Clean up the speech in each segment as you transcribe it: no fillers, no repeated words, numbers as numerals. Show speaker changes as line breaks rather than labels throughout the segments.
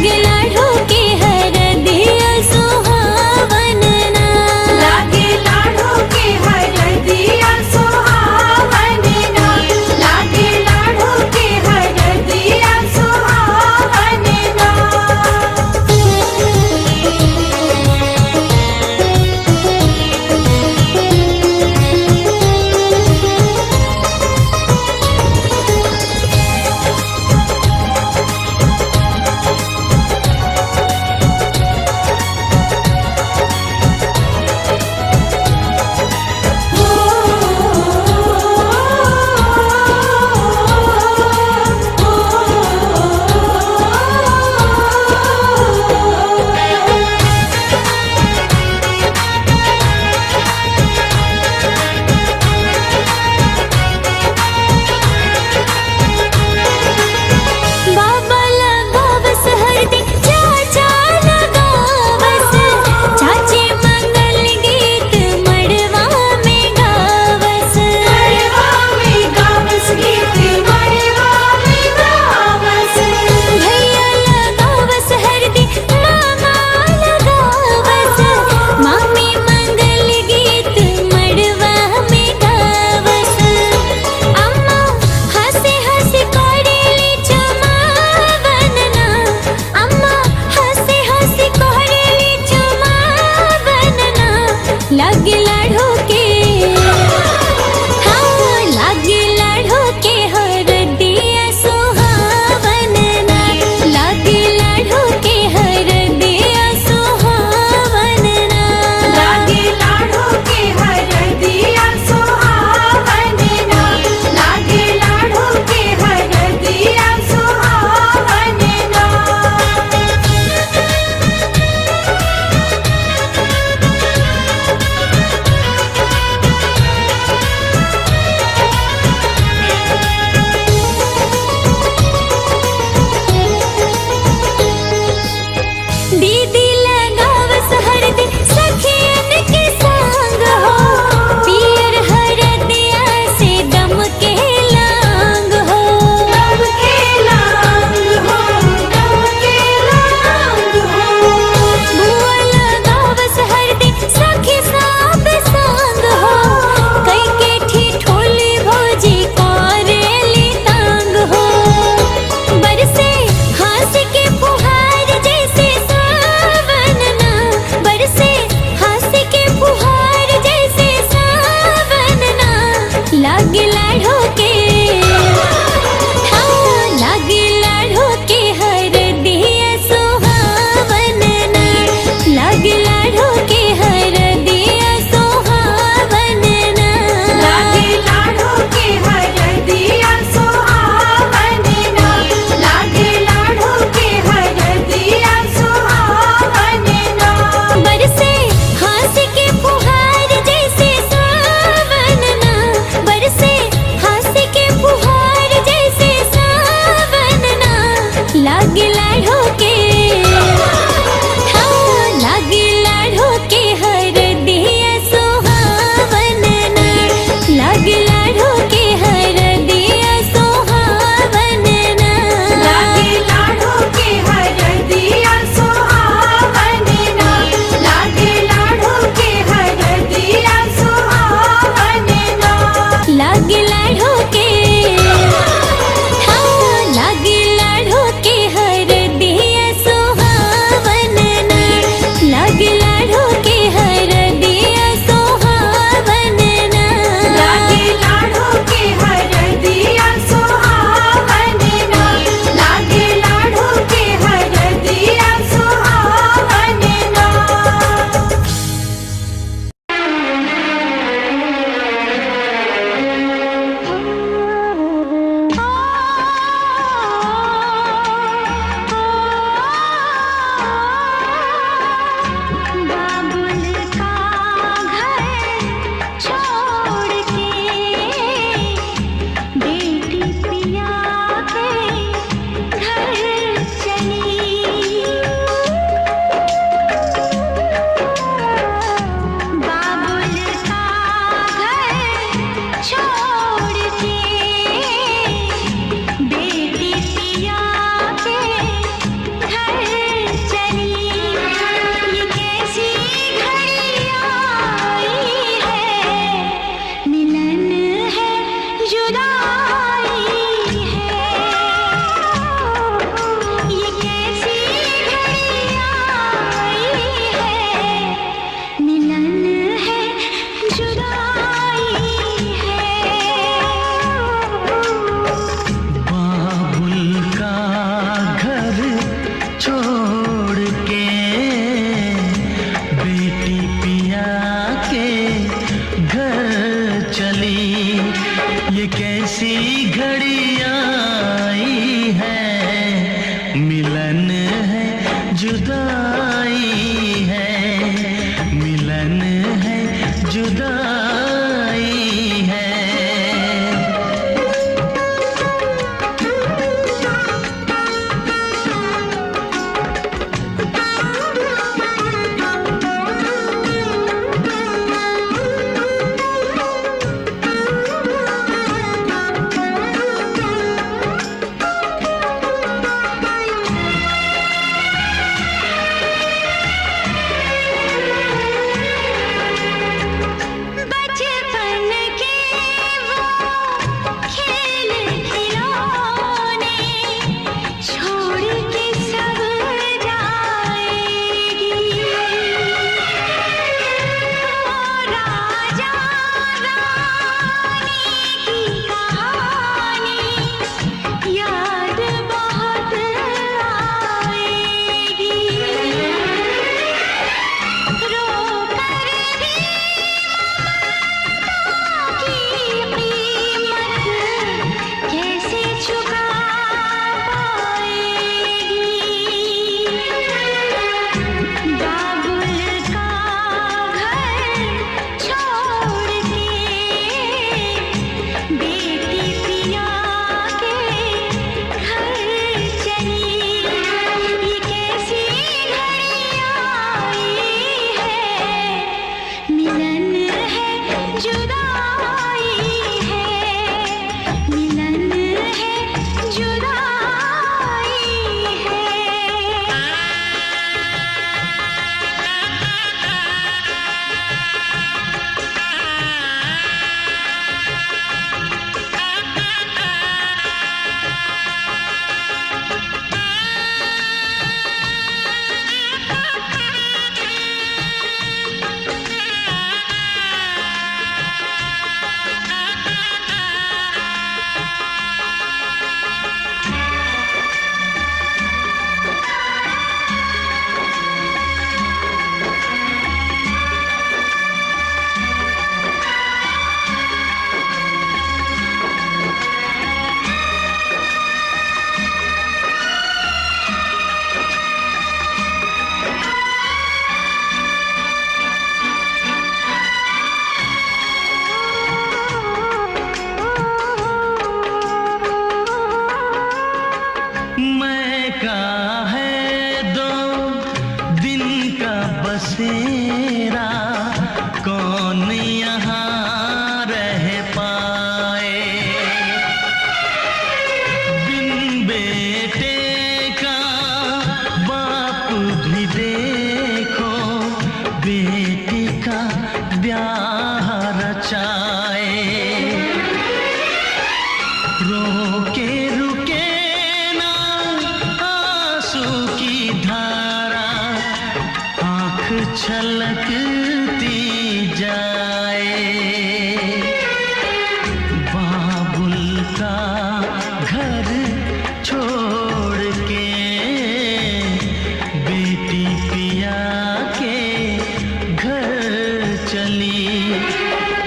लागे लाडो के हर दिया सुहावन ना।
लागे लाडो के हर दिया सुहावन ना। लागे लाडो के हर दिया सुहावन ना।
बाबा लगावस हरदी चाचा लगावस चाची मंगल गीत मड़वा में गावस।
मड़वा में गावस गीत मड़वा में गावस।
भैया लगावस हरदी मामा लगावस मामी मंगल गीत मड़वा में गावस। अम्मा हंसी हंसी कोरेली चमावन ना। अम्मा हंसी हंसी कोरेली चमावन ना। लागे लाडो के हाँ लागे लाडो के हर दिया सुहावन ना। लागे लाडो के हर दिया सुहावन ना।
लागे लाडो के हर दिया सुहावन ना। लागे लाडो के हर दिया सुहावन ना।
दीदी लगावस हरदी सखियन के संग हो। पियर हरदिया से दम के लांग हो।
दम के लांग हो। दम के लांग हो।
बुआ लगावस हरदी सखी सब संग हो। कई के ठिठोली भौजी करेली तांग हो। बरसे हंस के फुहार जैसे सावन ना। बरसे हंस के फुहार जैसे सावन ना। लागे लाडो के हाँ लागे लाडो के हर दिया सुहावन ना। लागे लाडो के हर दिया सुहावन ना।
लागे लाडो के हर दिया सुहावन ना। लागे लाडो के हर दिया सुहावन ना।
बरसे हंस के फुहार जैसे सावन ना। बरसे हंस के फुहार जैसे सावन ना। लागे लाडो के हाँ लागे लाडो के हर दिया सुहावन ना। लागे लाडो के हर दिया सुहावन ना।
लागे लाडो के हर दिया सुहावन ना। लागे लाडो के हर दिया सुहावन ना।
लागे लाडो के हाँ लागे लाडो के हर दिया
है जुदाई है, मिलन है जुदाई है।
बचपन के वो खेल खिलौने छोड़ के सब जाएगी। वो राजा रानी की कहानी याद बहुत आएगी। रो कर भी की कीमत कैसे चुका पाएगी। बाबुल का घर छोड़ के बेटी पिया के घर चली। ये कैसी घड़ी आई है, मिलन है जुदाई है, मिलन है जुदाई है।
मैं का है 2 दिन का बसेरा, कौन यहाँ रह पाए। बिन बेटे का बाप भी देखो, बेटे का ब्याह रचाए। रोके रुके ना आंसू की धारा, आँख छलकती जाए। बाबुल का घर छोड़ के बेटी पिया के घर चली।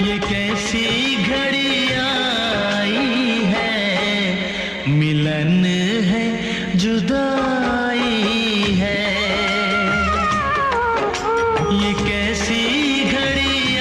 ये कैसी घड़ी आई है, मिलन है जुदाई है। ये कैसी घड़ी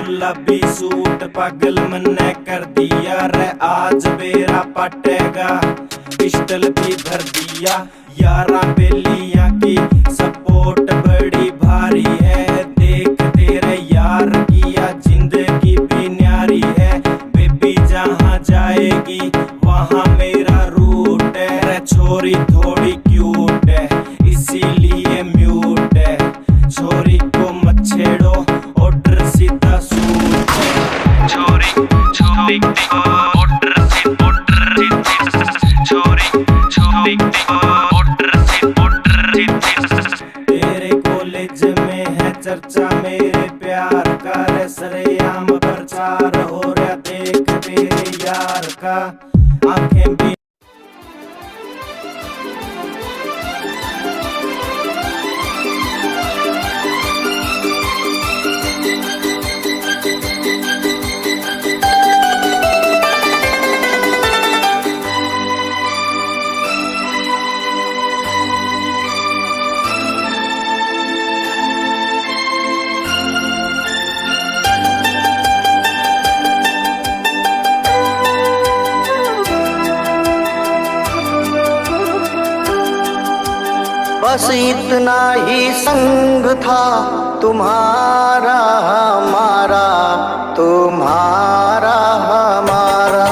गुलाबी सूट पागल मन्ने कर दिया रे, आज बेरा पटेगा पिस्टल भी धर दिया। यारा बेलियां की सपोर्ट बड़ी भारी है, देख तेरे यार की या जिंदगी भी न्यारी है। बेबी जहाँ जाएगी वहाँ मेरा रूट है रे, छोरी थोड़ी क्यूट है इसीलिए म्यूट है। छोरी को मत छेड़ो ऑर्डर सीधा सूट है। छोरी छोरी ऑर्डर से छोरी छोरी तेरे कॉलेज में है चर्चा मेरे प्यार का रे, सरेआम प्रचार हो रहा देख तेरे यार का। आंखें भी
बस इतना ही संग था तुम्हारा हमारा, तुम्हारा हमारा।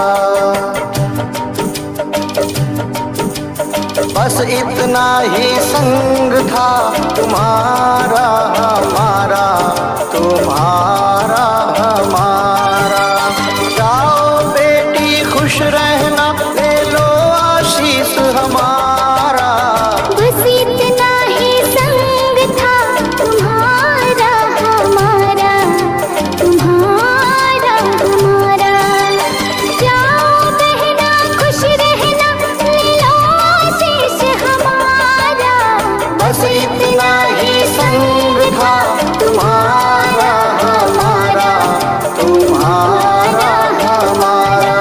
बस इतना ही संग था तुम्हारा हमारा, तुम्हारा हमारा। जाओ बेटी खुश रहना, ले लो आशीष हमारा।
बस इतना ही संग था तुम्हारा हमारा, तुम्हारा हमारा। जाओ बहना खुश रहना, ले लो आशीष हमारा।
बस इतना ही संग था तुम्हारा हमारा, तुम्हारा हमारा।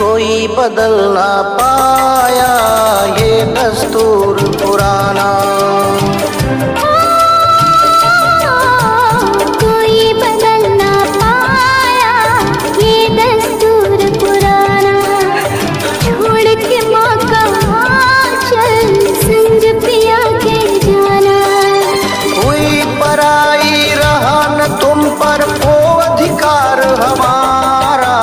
कोई बदल ना पाया ये दस्तूर पुराना।
कोई बदल ना पाया ये दस्तूर पुराना। छोड़ के माँ का आंचल संग पिया के जाना।
कोई पराई रहा न तुम पर वो अधिकार हमारा।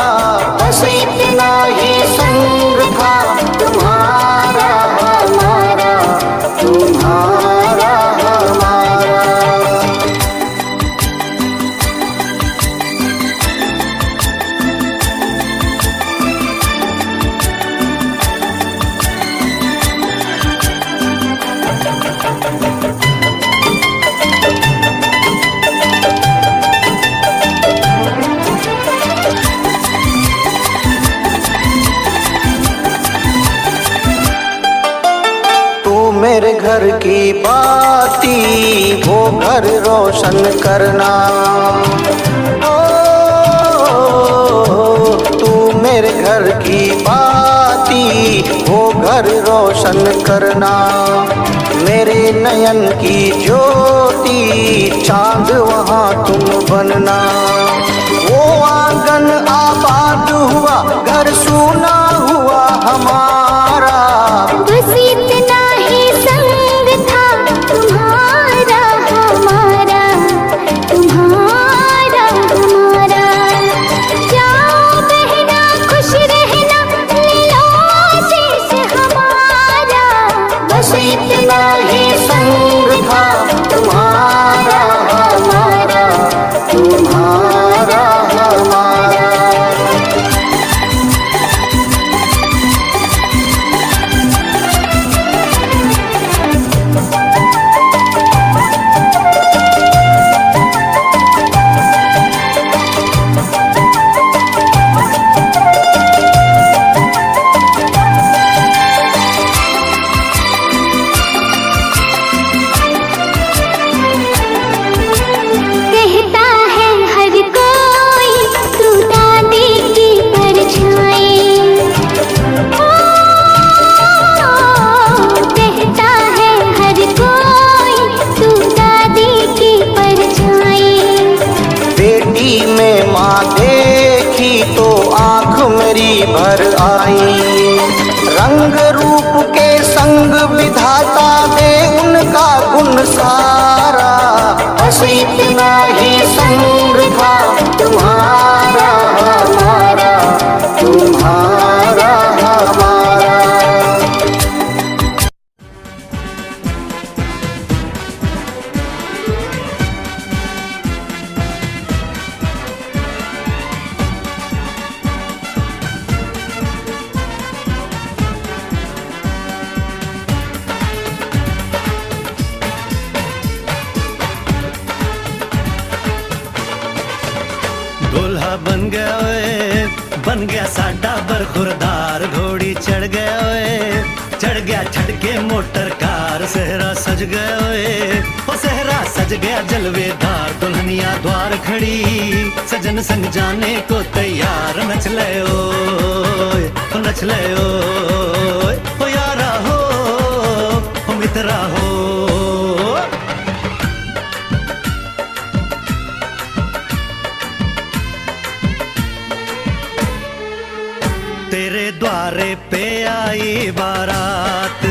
बस इतना ही संग था तुम्हारा हमारा, तुम्हारा हमारा। मेरे घर की बाती वो घर रोशन करना। ओ तू मेरे घर की बाती वो घर रोशन करना। मेरे नयन की ज्योति चांद वहाँ तुम बनना। वो आंगन आबाद हुआ, घर सूना हुआ हमारा।
बस इतना ही संग था तुम्हारा हमारा, तुम्हारा हमारा। जाओ बहना खुश रहना, ले लो आशीष हमारा।
बस इतना ही संग था तुम्हारा हमारा, तुम्हारा हमारा। आंख मेरी भर आई। रंग रूप के संग विधाता दे उनका गुण सारा, बस इतना ही संग था तुम्हारा हमारा, तुम्हारा हमारा।
दूल्हा बन गया ओए, बन गया साडा बरखुरदार, घोड़ी चढ़ गया ओए, चढ़ गया छड़के मोटर कार, सेहरा सज गया ओए, ओ सेहरा सज गया जलवेदार, दुल्हनिया द्वार खड़ी, सजन संग जाने को तैयार, नच ले ओए, ओ नच ले ओए, ओ यारा हो, ओ मित्रा हो। तेरे द्वारे पे आई बारात,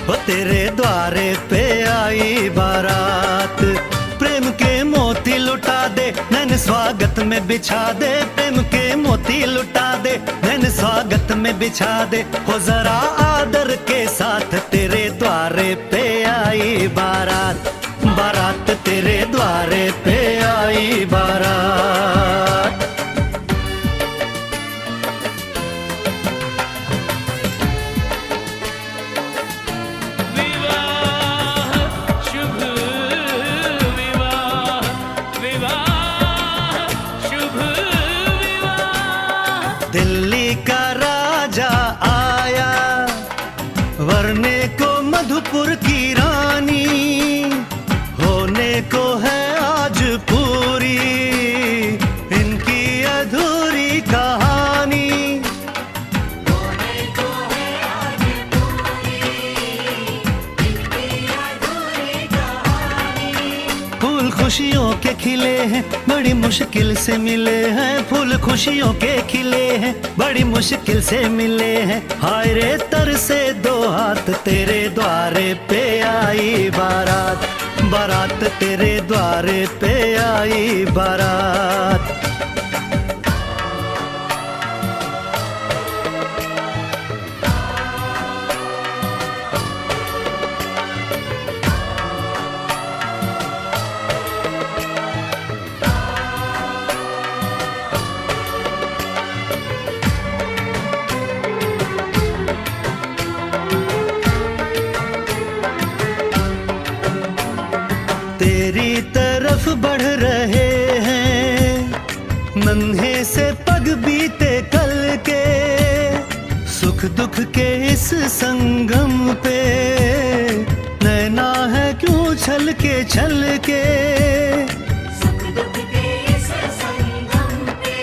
ओ तेरे द्वारे पे आई बारात, प्रेम के मोती लुटा दे नैन स्वागत में बिछा दे, प्रेम के मोती लुटा दे नैन स्वागत में बिछा दे, हो जरा आदर के साथ तेरे द्वारे पे आई बारात, बारात तेरे द्वारे पे आई बारात। दिल्ली का राजा आया, वरने को मधुपुर की रानी, होने को है आज पूरी इनकी अधूरी कहानी। होने को है आज पूरी इनकी अधूरी कहानी। फूल खुशियों के खिले हैं, बड़ी मुश्किल से मिले हैं, फूल खुशियों के खिले हैं, बड़ी मुश्किल से मिले हैं, हाय रे तर से दो हाथ तेरे द्वारे पे आई बारात, बारात तेरे द्वारे पे आई बारात। तेरी तरफ बढ़ रहे हैं नन्हे से पग बीते कल के, सुख दुख के इस संगम पे नैना है क्यों छल के, सुख दुख के इस संगम पे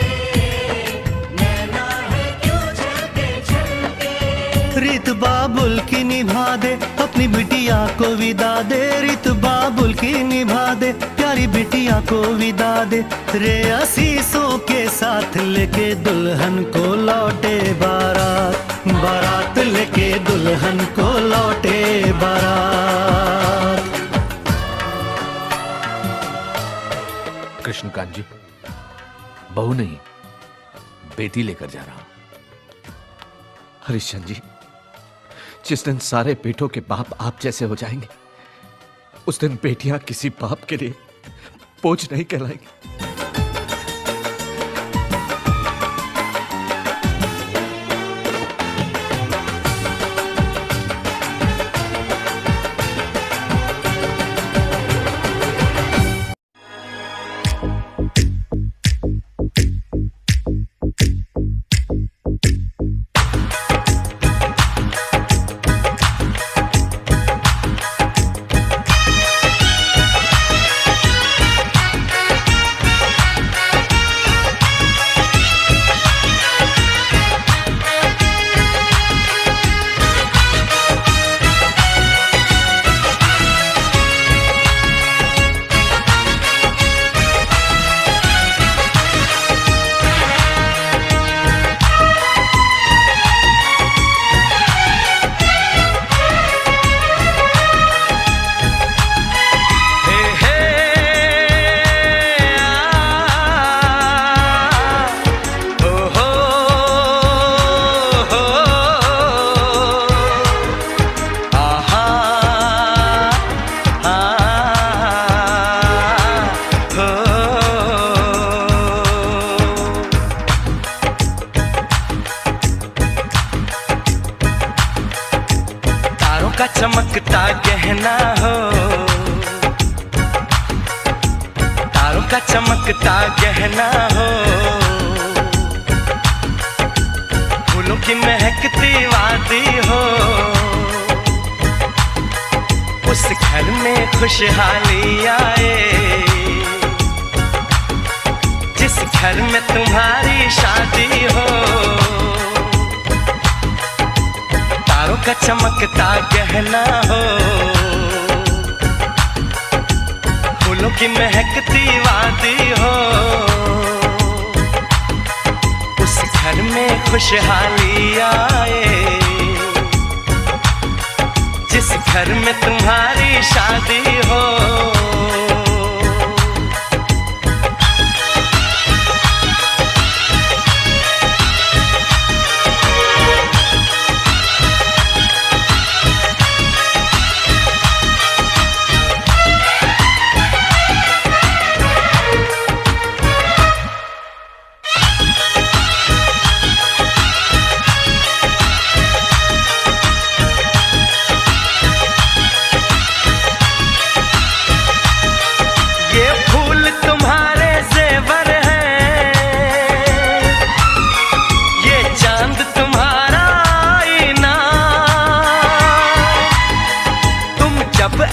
नैना है क्यों छल के। रीत बाबुल की निभा दे अपनी बिटिया को विदा दे, रीत बाबुल की निभा दे प्यारी बिटिया को विदा दे, रे आशीषों के साथ लेके दुल्हन को लौटे बारात, बारात लेके दुल्हन को लौटे बारात।
कृष्णकांत जी, बहू नहीं बेटी लेकर जा रहा हूं। हरिश्चंद्र जी, जिस दिन सारे बेटों के बाप आप जैसे हो जाएंगे, उस दिन बेटियां किसी बाप के लिए बोझ नहीं कहलाएंगी।
का चमकता गहना हो, तारों का चमकता गहना हो, फूलों की महकती वादी हो, उस घर में खुशहाली आए जिस घर में तुम्हारी शादी हो। तारों का चमकता गहना हो, फूलों की महकती वादी हो, उस घर में खुशहाली आए जिस घर में तुम्हारी शादी हो।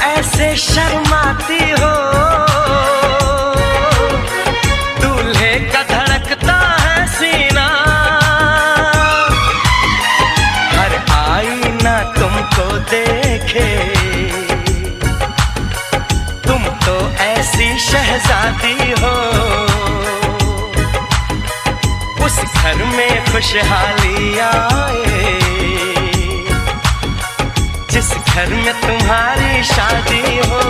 ऐसे शर्माती हो, दूल्हे का धड़कता है सीना, हर आईना तुमको देखे, तुम तो ऐसी शहजादी हो, उस घर में खुशहाली आए जिस घर में तुम्हारी शादी हो।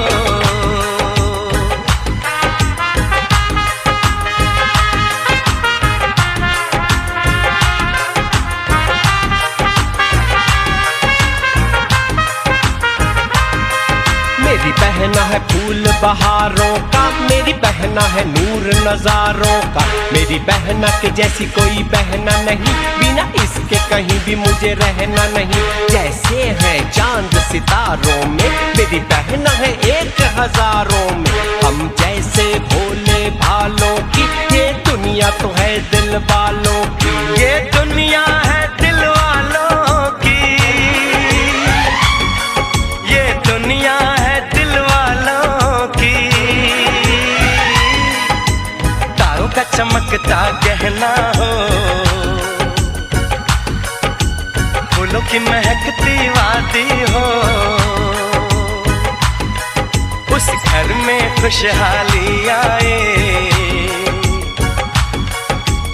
मेरी बहना है फूल बहारों का, मेरी बहना है नूर नजारों का, मेरी बहना के जैसी कोई बहना नहीं, बिना इसके कहीं भी मुझे रहना नहीं। जैसे है चांद सितारों में, मेरी बहना है 1000 में, हम जैसे भोले भालों की, ये दुनिया तो है दिल वालों की, ये दुनिया है दिल वालों की, ये दुनिया है दिल वालों की। तारों का चमकता गहना हो, फूलों की महकती वादी हो, उस घर में खुशहाली आए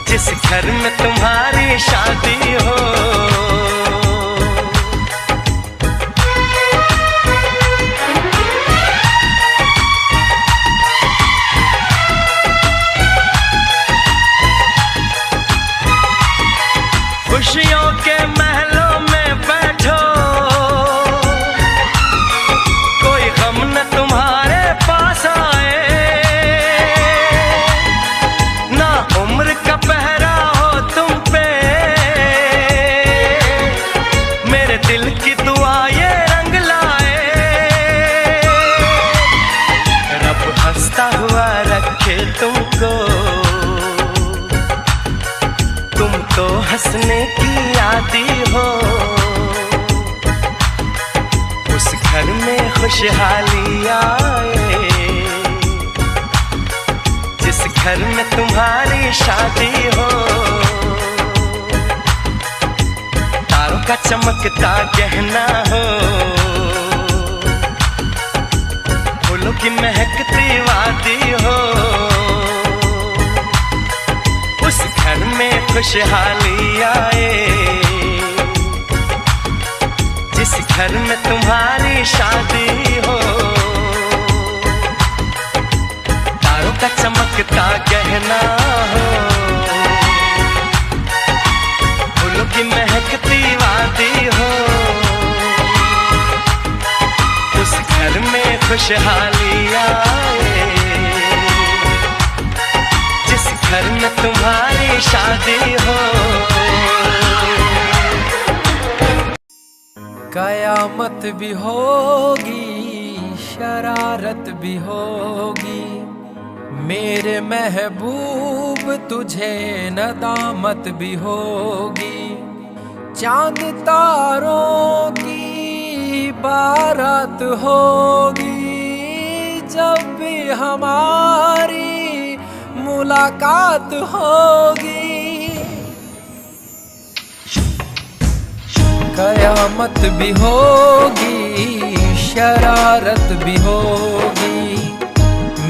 जिस घर में तुम्हारी शादी हो। खुशियों के महलों में बैठो, कोई गम न तुम्हारे पास आए, ना उम्र का पहरा हो तुम पे, मेरे दिल की दुआ ये रंग लाए, रब हंसता हुआ रखे तुमको, तुम तो हंसने की आदी हो, उस घर में खुशहाली आए जिस घर में तुम्हारी शादी हो। तारों का चमकता गहना हो, फूलों की महकती वादी हो, उस घर में खुशहाली आए जिस घर में तुम्हारी शादी हो। तारों का चमकता गहना हो, फूलों की महकती वादी हो, उस घर में खुशहाली आए जिस घर में तुम्हारी शादी हो।
कयामत भी होगी, शरारत भी होगी, मेरे महबूब तुझे नदामत भी होगी। चांद तारों की बारात होगी, जब भी हमारी मुलाकात होगी। कयामत भी होगी, शरारत भी होगी,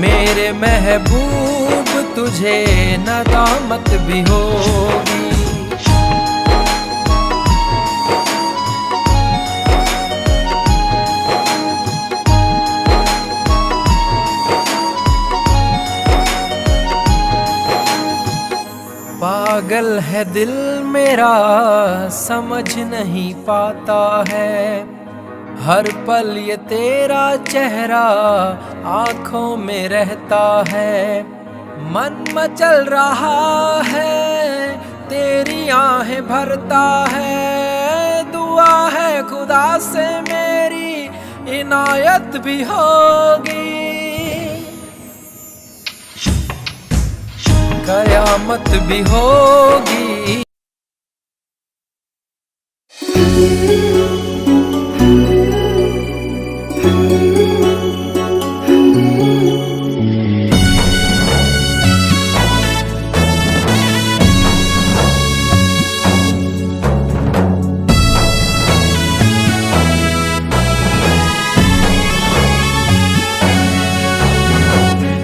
मेरे महबूब तुझे नदामत भी होगी। पागल है दिल मेरा, समझ नहीं पाता है, हर पल ये तेरा चेहरा आँखों में रहता है। मन मचल रहा है, तेरी आहें भरता है, दुआ है खुदा से मेरी इनायत भी होगी। कयामत भी होगी।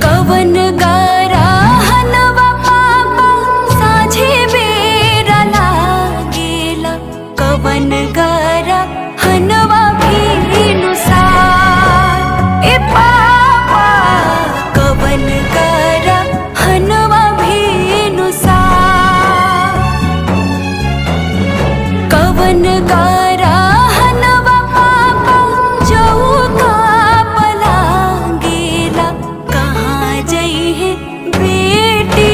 कवन गारा हनवा पापा साझे बेरा लागेला, कवन गारा हनवा भीनुसा ए पापा, कवन गारा हनवा भीनुसा, कवन गारा हनवा पापा चौका पलांगेला, कहाँ जई है बेटी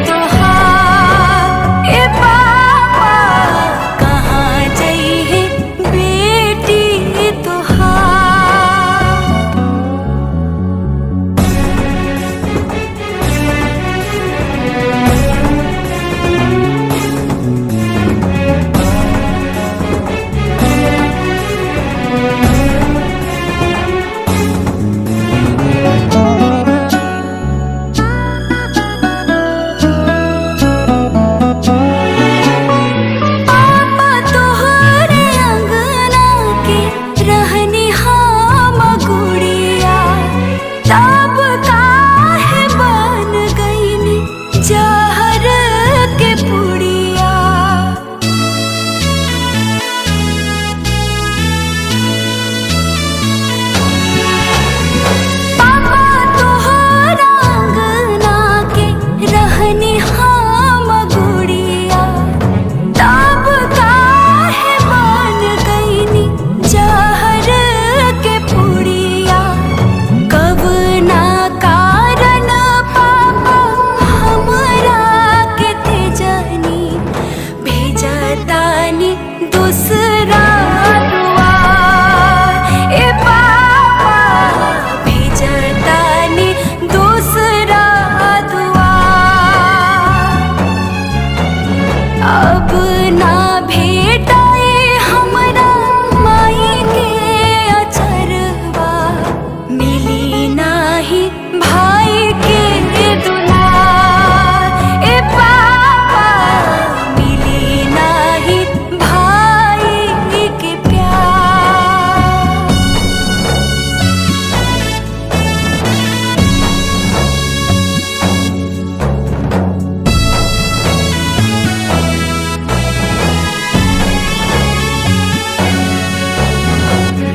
तोहार ए पापा, कहाँ जई है बेटी तोहार। पापा तोहरे अंगना के रहनी हम गुड़िया, तब काहे बन गईनी जहर के पुड़िया। पापा तोहरा अंगना के रहनी हम गुड़िया, तब काहे बन गईनी जहर के पुड़िया। कब ना कारण पापा हमरा के तेजनी, भेजतानी दूसरा दुआर ए पापा, भेजतानी दूसरा दुआर। अब ना भेटाए हमरा माई के अचरवा, मिली नाही भाई के दुलार ए पापा, मिली नाही भाई के प्यार।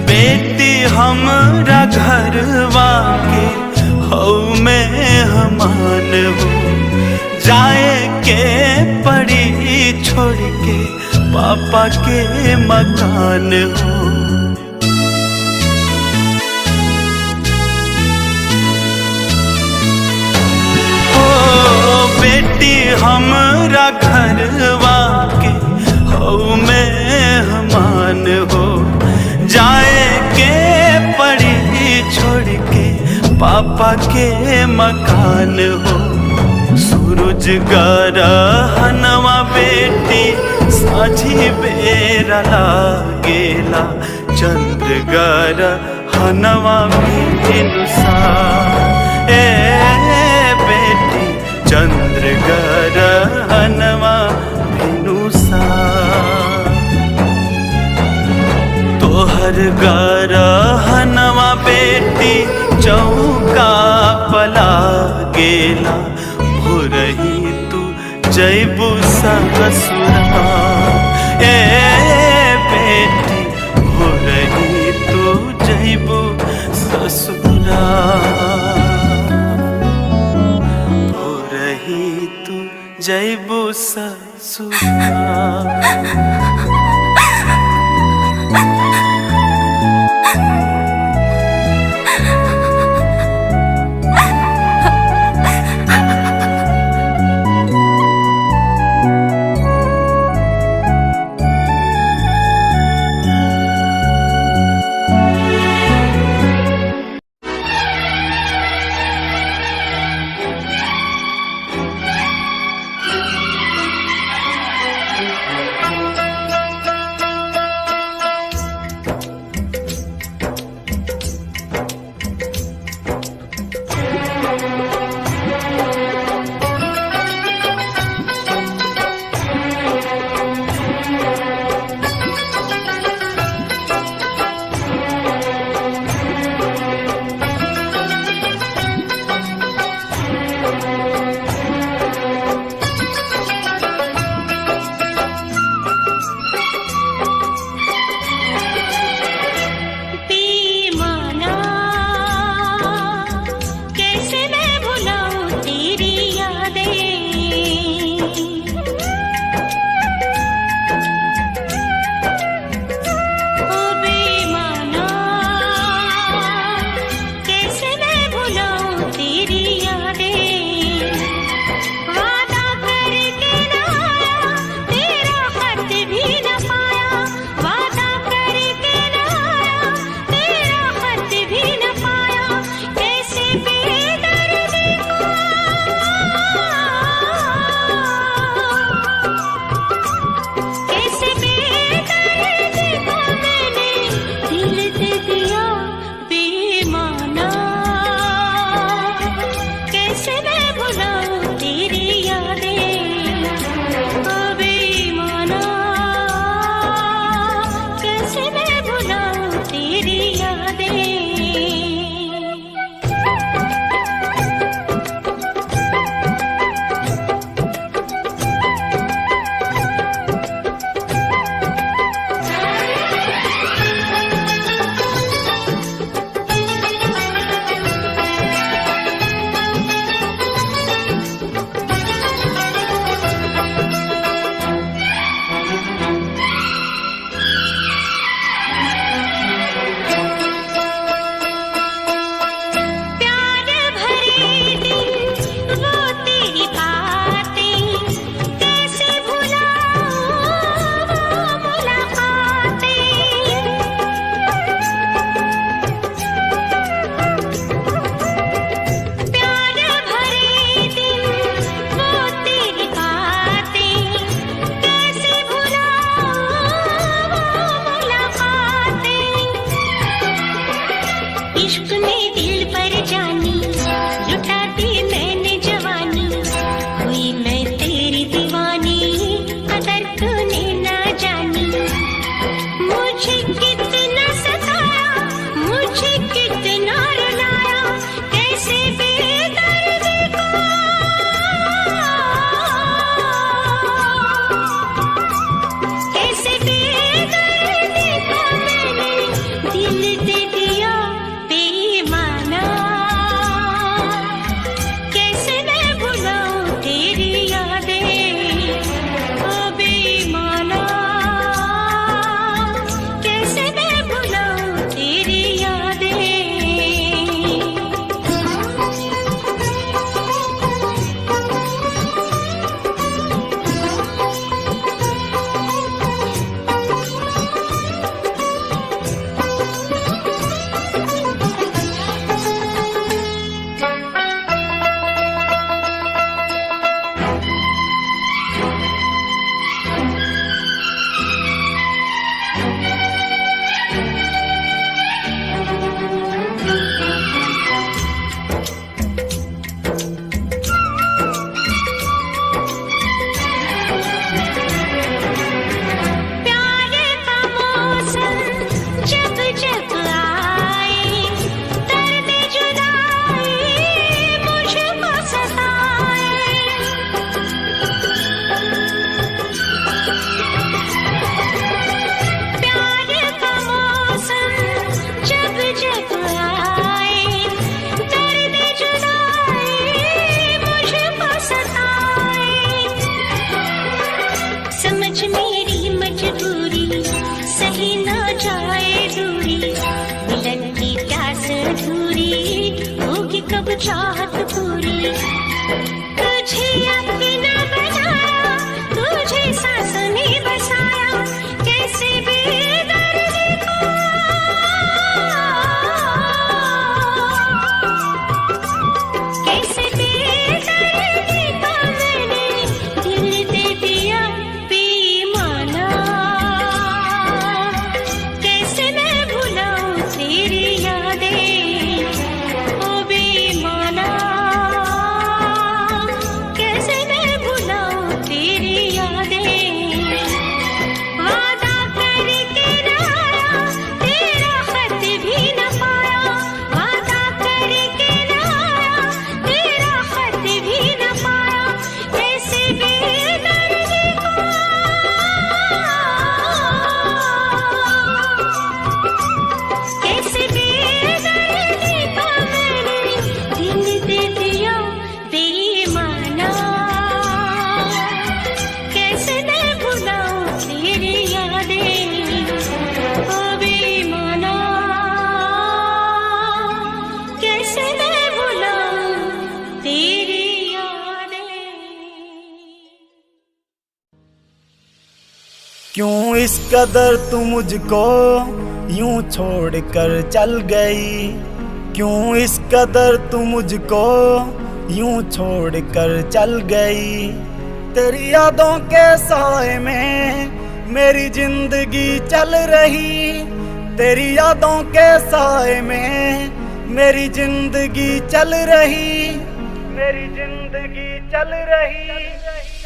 बेटी हमरा घरवा के हौ में हमान हो, जाए के पड़ी छोड़ के पापा के मकान हो। ओ बेटी हमरा घरवा के हौ में हमान हो,
पापा के मकान हो। सूरज गरहनवा बेटी साझी बेरा लागेला, चंद्र गरहनवा भिनुसार ए बेटी चंद्र गरहनवा भिनुसार। तोहर गरहनवा बेटी चौका पला गेला, भोरही तू जैबू ससुरा ए बेटी भोरही तू जैबू ससुरा, भोरही तू जैबू ससुरा।
चाहत पूरी। तुझे अपना बनाया, तुझे सांस में बसाया, कैसे बेदर्दी को, कैसे बेदर्दी को मैंने दिल दे दिया बेईमाना। कैसे मैं भुलाऊं तेरी यादें ओ बेईमाना। कैसे मैं भुलाऊं तेरी यादें। वादा करके न आया, तेरा खत भी न पाया। वादा करके न आया, तेरा खत भी न पाया। कैसे बेदर्दी को, कैसे बेदर्दी को मैंने दिल दे दिया बेईमाना। कैसे मैं भुलाऊं तेरी यादें ओ बेईमाना। कैसे मैं भुलाऊं तेरी यादें।
क्यों इस कदर तू मुझको यूं छोड़ कर चल गई। क्यों इस कदर तू मुझको यूं छोड़ कर चल गई। तेरी यादों के साए में मेरी जिंदगी चल रही। तेरी यादों के साए में मेरी जिंदगी चल रही। मेरी जिंदगी चल रही।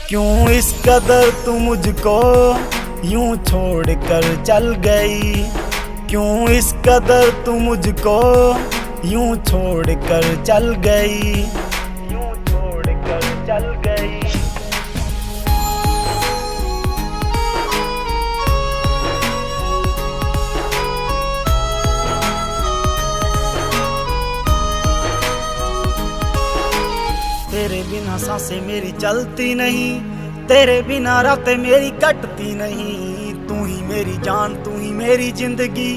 क्यों इस कदर तू मुझको यूं छोड़ कर चल गई। क्यों इस कदर तू मुझको यूं छोड़ कर चल गई। यूं छोड़ कर चल गई। तेरे बिना सांसें मेरी चलती नहीं। तेरे बिना रातें मेरी कटती नहीं। तू ही मेरी जान, तू ही मेरी जिंदगी।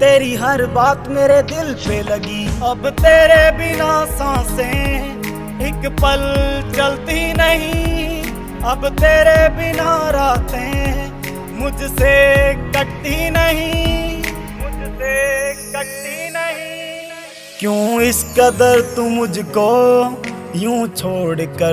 तेरी हर बात मेरे दिल पे लगी। अब तेरे बिना सांसें एक पल चलती नहीं। अब तेरे बिना रातें मुझसे कटती नहीं। मुझसे कटती नहीं। क्यों इस कदर तू मुझको यूं छोड़ कर